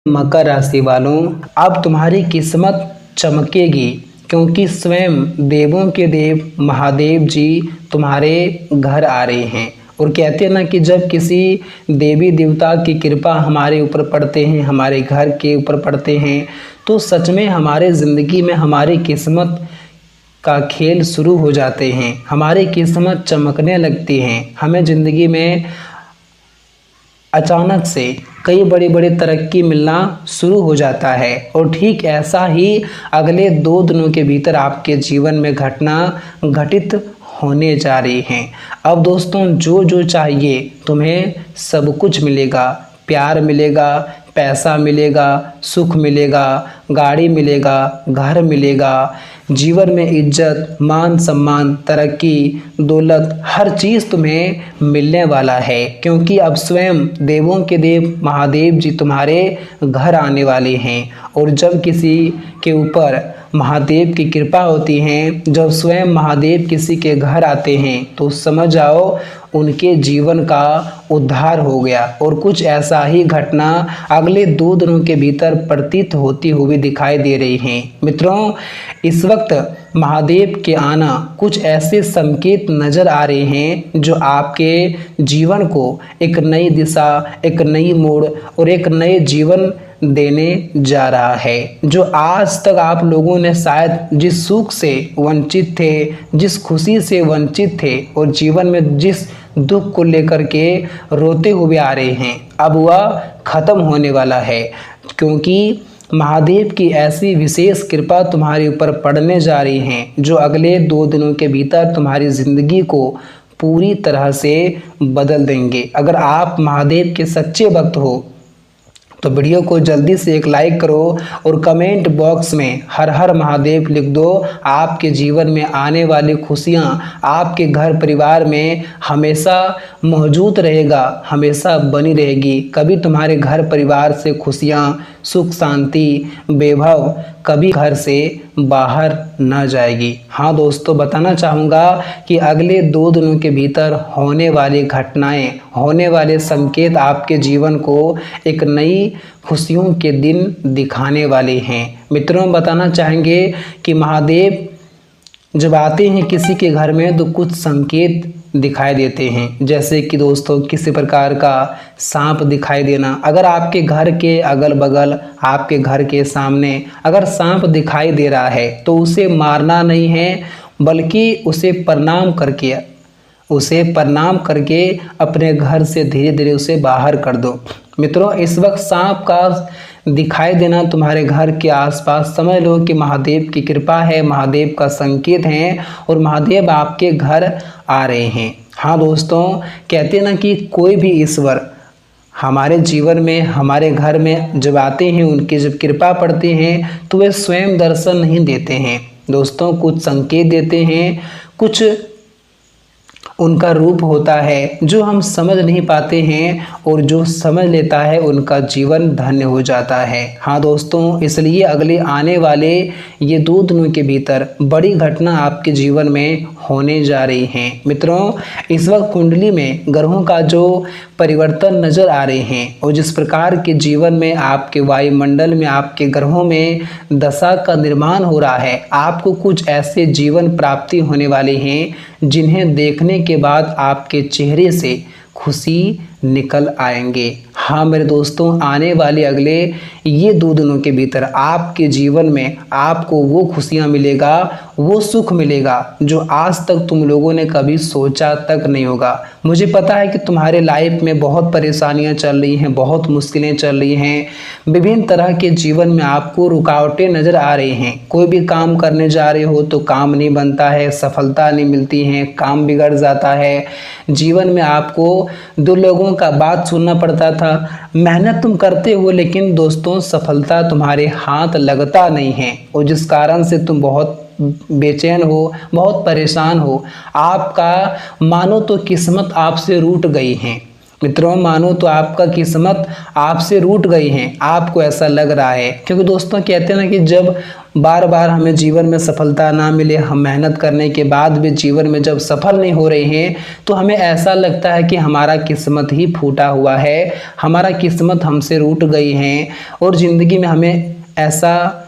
मकर राशि वालों, अब तुम्हारी किस्मत चमकेगी क्योंकि स्वयं देवों के देव महादेव जी तुम्हारे घर आ रहे हैं। और कहते हैं ना कि जब किसी देवी देवता की कृपा हमारे ऊपर पड़ते हैं, हमारे घर के ऊपर पड़ते हैं, तो सच में हमारे ज़िंदगी में हमारी किस्मत का खेल शुरू हो जाते हैं। हमारी किस्मत चमकने लगती हैं। हमें ज़िंदगी में अचानक से कई बड़ी बड़ी तरक्की मिलना शुरू हो जाता है। और ठीक ऐसा ही अगले 2 दिनों के भीतर आपके जीवन में घटना घटित होने जा रही हैं। अब दोस्तों, जो जो चाहिए तुम्हें सब कुछ मिलेगा। प्यार मिलेगा, पैसा मिलेगा, सुख मिलेगा, गाड़ी मिलेगा, घर मिलेगा, जीवन में इज्जत, मान सम्मान, तरक्की, दौलत, हर चीज़ तुम्हें मिलने वाला है। क्योंकि अब स्वयं देवों के देव महादेव जी तुम्हारे घर आने वाले हैं। और जब किसी के ऊपर महादेव की कृपा होती है, जब स्वयं महादेव किसी के घर आते हैं, तो समझ जाओ उनके जीवन का उद्धार हो गया। और कुछ ऐसा ही घटना अगले 2 दिनों के भीतर प्रतीत होती हुई दिखाई दे रही हैं। मित्रों, इस वक्त महादेव के आना कुछ ऐसे संकेत नज़र आ रहे हैं जो आपके जीवन को एक नई दिशा, एक नई मोड़ और एक नए जीवन देने जा रहा है। जो आज तक आप लोगों ने शायद जिस सुख से वंचित थे, जिस खुशी से वंचित थे और जीवन में जिस दुख को लेकर के रोते हुए आ रहे हैं, अब वह खत्म होने वाला है। क्योंकि महादेव की ऐसी विशेष कृपा तुम्हारे ऊपर पड़ने जा रही हैं जो अगले 2 दिनों के भीतर तुम्हारी ज़िंदगी को पूरी तरह से बदल देंगे। अगर आप महादेव के सच्चे भक्त हो तो वीडियो को जल्दी से एक लाइक करो और कमेंट बॉक्स में हर हर महादेव लिख दो। आपके जीवन में आने वाली खुशियां आपके घर परिवार में हमेशा मौजूद रहेगा, हमेशा बनी रहेगी। कभी तुम्हारे घर परिवार से खुशियां, सुख, शांति, वैभव कभी घर से बाहर न जाएगी। हाँ दोस्तों, बताना चाहूँगा कि अगले 2 दिनों के भीतर होने वाली घटनाएं, होने वाले संकेत आपके जीवन को एक नई खुशियों के दिन दिखाने वाले हैं। मित्रों, बताना चाहेंगे कि महादेव जब आते हैं किसी के घर में तो कुछ संकेत दिखाई देते हैं। जैसे कि दोस्तों, किसी प्रकार का सांप दिखाई देना। अगर आपके घर के अगल बगल, आपके घर के सामने अगर सांप दिखाई दे रहा है तो उसे मारना नहीं है, बल्कि उसे प्रणाम करके अपने घर से धीरे धीरे उसे बाहर कर दो। मित्रों, इस वक्त सांप का दिखाई देना तुम्हारे घर के आसपास, समझ लो कि महादेव की कृपा है, महादेव का संकेत है और महादेव आपके घर आ रहे हैं। हाँ दोस्तों, कहते हैं ना कि कोई भी ईश्वर हमारे जीवन में, हमारे घर में जब आते हैं, उनकी जब कृपा पड़ती हैं तो वे स्वयं दर्शन नहीं देते हैं दोस्तों, कुछ संकेत देते हैं, कुछ उनका रूप होता है जो हम समझ नहीं पाते हैं और जो समझ लेता है उनका जीवन धन्य हो जाता है। हाँ दोस्तों, इसलिए अगले आने वाले ये 2 दिनों के भीतर बड़ी घटना आपके जीवन में होने जा रही हैं। मित्रों, इस वक्त कुंडली में ग्रहों का जो परिवर्तन नज़र आ रहे हैं और जिस प्रकार के जीवन में आपके वायुमंडल में, आपके ग्रहों में दशा का निर्माण हो रहा है, आपको कुछ ऐसे जीवन प्राप्ति होने वाले हैं जिन्हें देखने के बाद आपके चेहरे से खुशी निकल आएंगे। हाँ मेरे दोस्तों, आने वाले अगले ये 2 दिनों के भीतर आपके जीवन में आपको वो खुशियाँ मिलेगा, वो सुख मिलेगा जो आज तक तुम लोगों ने कभी सोचा तक नहीं होगा। मुझे पता है कि तुम्हारे लाइफ में बहुत परेशानियाँ चल रही हैं, बहुत मुश्किलें चल रही हैं, विभिन्न तरह के जीवन में आपको रुकावटें नज़र आ रही हैं। कोई भी काम करने जा रहे हो तो काम नहीं बनता है, सफलता नहीं मिलती है, काम बिगड़ जाता है। जीवन में आपको 2 लोगों का बात सुनना पड़ता था। मेहनत तुम करते हो लेकिन दोस्तों सफलता तुम्हारे हाथ लगता नहीं है और जिस कारण से तुम बहुत बेचैन हो, बहुत परेशान हो। आपका मानो तो किस्मत आपसे रूठ गई है। मित्रों मानो तो आपका किस्मत आपसे रूठ गई है, आपको ऐसा लग रहा है। क्योंकि दोस्तों कहते हैं ना कि जब बार बार हमें जीवन में सफलता ना मिले, हम मेहनत करने के बाद भी जीवन में जब सफल नहीं हो रहे हैं तो हमें ऐसा लगता है कि हमारा किस्मत ही फूटा हुआ है, हमारा किस्मत हमसे रूठ गई है और ज़िंदगी में हमें ऐसा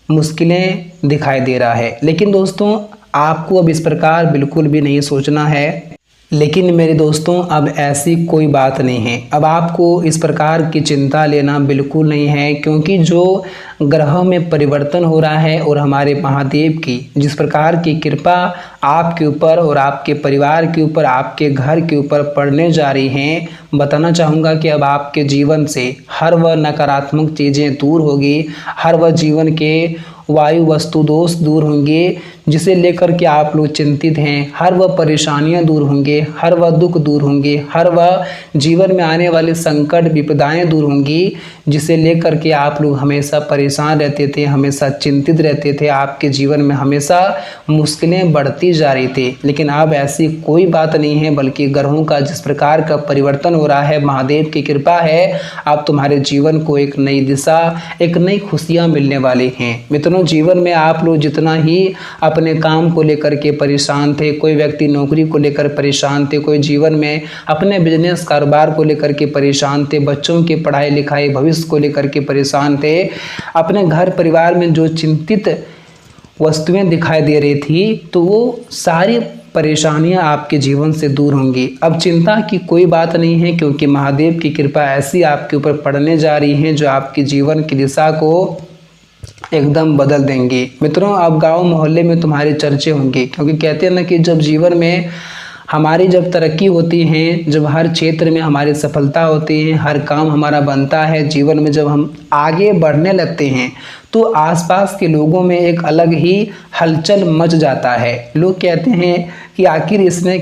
मुश्किलें दिखाई दे रहा है। लेकिन दोस्तों आपको अब इस प्रकार बिल्कुल भी नहीं सोचना है। लेकिन मेरे दोस्तों अब ऐसी कोई बात नहीं है, अब आपको इस प्रकार की चिंता लेना बिल्कुल नहीं है। क्योंकि जो ग्रहों में परिवर्तन हो रहा है और हमारे महादेव की जिस प्रकार की कृपा आपके ऊपर और आपके परिवार के ऊपर, आपके घर के ऊपर पड़ने जा रही हैं, बताना चाहूँगा कि अब आपके जीवन से हर वह नकारात्मक चीज़ें दूर होगी, हर वह जीवन के वायु वस्तु दोष दूर होंगे जिसे लेकर के आप लोग चिंतित हैं, हर वह परेशानियां दूर होंगे, हर वह दुख दूर होंगे, हर वह जीवन में आने वाले संकट विपदाएं दूर होंगी जिसे लेकर के आप लोग हमेशा परेशान रहते थे, हमेशा चिंतित रहते थे, आपके जीवन में हमेशा मुश्किलें बढ़ती जा रही थी। लेकिन अब ऐसी कोई बात नहीं है, बल्कि ग्रहों का जिस प्रकार का परिवर्तन हो रहा है, महादेव की कृपा है, अब तुम्हारे जीवन को एक नई दिशा, एक नई खुशियाँ मिलने वाली हैं। मित्रों जीवन में आप लोग जितना ही अपने काम को लेकर के परेशान थे, कोई व्यक्ति नौकरी को लेकर परेशान थे, कोई जीवन में अपने बिजनेस कारोबार को लेकर के परेशान थे, बच्चों की पढ़ाई लिखाई भविष्य को लेकर के परेशान थे, अपने घर परिवार में जो चिंतित वस्तुएं दिखाई दे रही थी, तो वो सारी परेशानियां आपके जीवन से दूर होंगी। अब चिंता की कोई बात नहीं है, क्योंकि महादेव की कृपा ऐसी आपके ऊपर पड़ने जा रही है जो आपके जीवन की दिशा को एकदम बदल देंगी। मित्रों अब गांव मोहल्ले में तुम्हारे चर्चे होंगे, क्योंकि कहते हैं ना कि जब जीवन में हमारी जब तरक्की होती है, जब हर क्षेत्र में हमारी सफलता होती है, हर काम हमारा बनता है, जीवन में जब हम आगे बढ़ने लगते हैं तो आसपास के लोगों में एक अलग ही हलचल मच जाता है। लोग कहते हैं कि आखिर इसने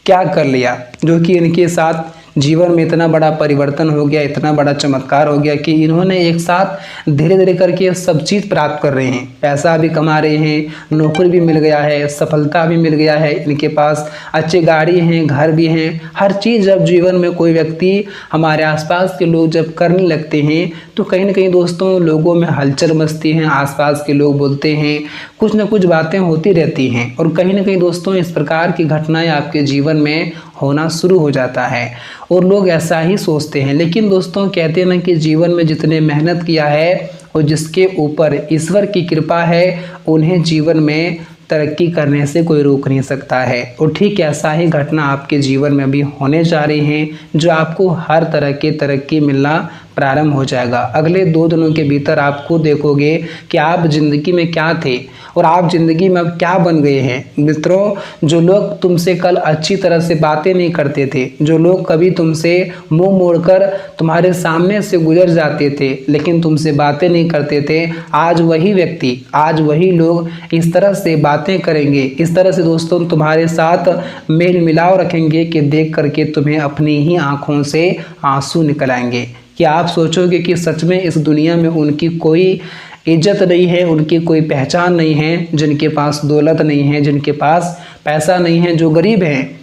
क्या कर लिया जो कि इनके साथ जीवन में इतना बड़ा परिवर्तन हो गया, इतना बड़ा चमत्कार हो गया कि इन्होंने एक साथ धीरे धीरे करके सब चीज़ प्राप्त कर रहे हैं, पैसा भी कमा रहे हैं, नौकरी भी मिल गया है, सफलता भी मिल गया है, इनके पास अच्छी गाड़ी हैं, घर भी हैं, हर चीज़। जब जीवन में कोई व्यक्ति हमारे आसपास के लोग जब करने लगते हैं तो कहीं ना कहीं दोस्तों लोगों में हलचल मचती है, आसपास के लोग बोलते हैं, कुछ ना कुछ बातें होती रहती हैं और कहीं ना कहीं दोस्तों इस प्रकार की घटनाएं आपके जीवन में होना शुरू हो जाता है और लोग ऐसा ही सोचते हैं। लेकिन दोस्तों कहते हैं ना कि जीवन में जितने मेहनत किया है और जिसके ऊपर ईश्वर की कृपा है, उन्हें जीवन में तरक्की करने से कोई रोक नहीं सकता है। और ठीक ऐसा ही घटना आपके जीवन में भी होने जा रही है, जो आपको हर तरह की तरक्की मिलना प्रारंभ हो जाएगा। अगले 2 दिनों के भीतर आप खुद देखोगे कि आप जिंदगी में क्या थे और आप जिंदगी में अब क्या बन गए हैं। मित्रों जो लोग तुमसे कल अच्छी तरह से बातें नहीं करते थे, जो लोग कभी तुमसे मुंह मोड़कर तुम्हारे सामने से गुजर जाते थे लेकिन तुमसे बातें नहीं करते थे, आज वही व्यक्ति, आज वही लोग इस तरह से बातें करेंगे, इस तरह से दोस्तों तुम्हारे साथ मेल मिलाव रखेंगे कि देख करके तुम्हें अपनी ही आंखों से आंसू निकल आएंगे। कि आप सोचोगे कि सच में इस दुनिया में उनकी कोई इज्जत नहीं है, उनकी कोई पहचान नहीं है, जिनके पास दौलत नहीं है, जिनके पास पैसा नहीं है, जो गरीब हैं,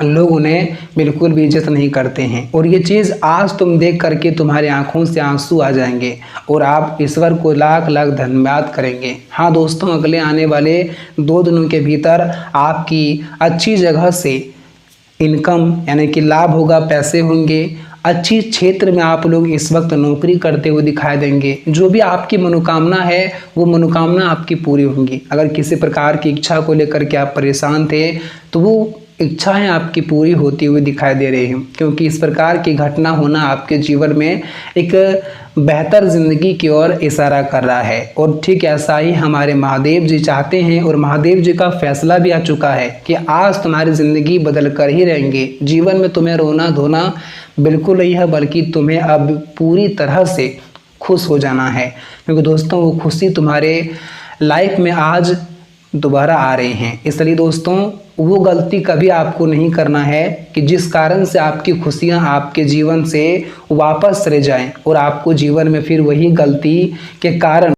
लोग उन्हें बिल्कुल भी इज्जत नहीं करते हैं। और ये चीज़ आज तुम देख करके तुम्हारी आंखों से आंसू आ जाएंगे और आप ईश्वर को लाख लाख धन्यवाद करेंगे। हाँ दोस्तों अगले आने वाले 2 दिनों के भीतर आपकी अच्छी जगह से इनकम यानी कि लाभ होगा, पैसे होंगे, अच्छी क्षेत्र में आप लोग इस वक्त नौकरी करते हुए दिखाई देंगे। जो भी आपकी मनोकामना है वो मनोकामना आपकी पूरी होंगी। अगर किसी प्रकार की इच्छा को लेकर के आप परेशान थे तो वो इच्छाएं आपकी पूरी होती हुई दिखाई दे रही हैं, क्योंकि इस प्रकार की घटना होना आपके जीवन में एक बेहतर ज़िंदगी की ओर इशारा कर रहा है। और ठीक ऐसा ही हमारे महादेव जी चाहते हैं और महादेव जी का फैसला भी आ चुका है कि आज तुम्हारी ज़िंदगी बदल कर ही रहेंगे। जीवन में तुम्हें रोना धोना बिल्कुल नहीं है, बल्कि तुम्हें अब पूरी तरह से खुश हो जाना है, क्योंकि दोस्तों वो खुशी तुम्हारे लाइफ में आज दोबारा आ रही हैं। इसलिए दोस्तों वो गलती कभी आपको नहीं करना है कि जिस कारण से आपकी खुशियां आपके जीवन से वापस चले जाएं और आपको जीवन में फिर वही गलती के कारण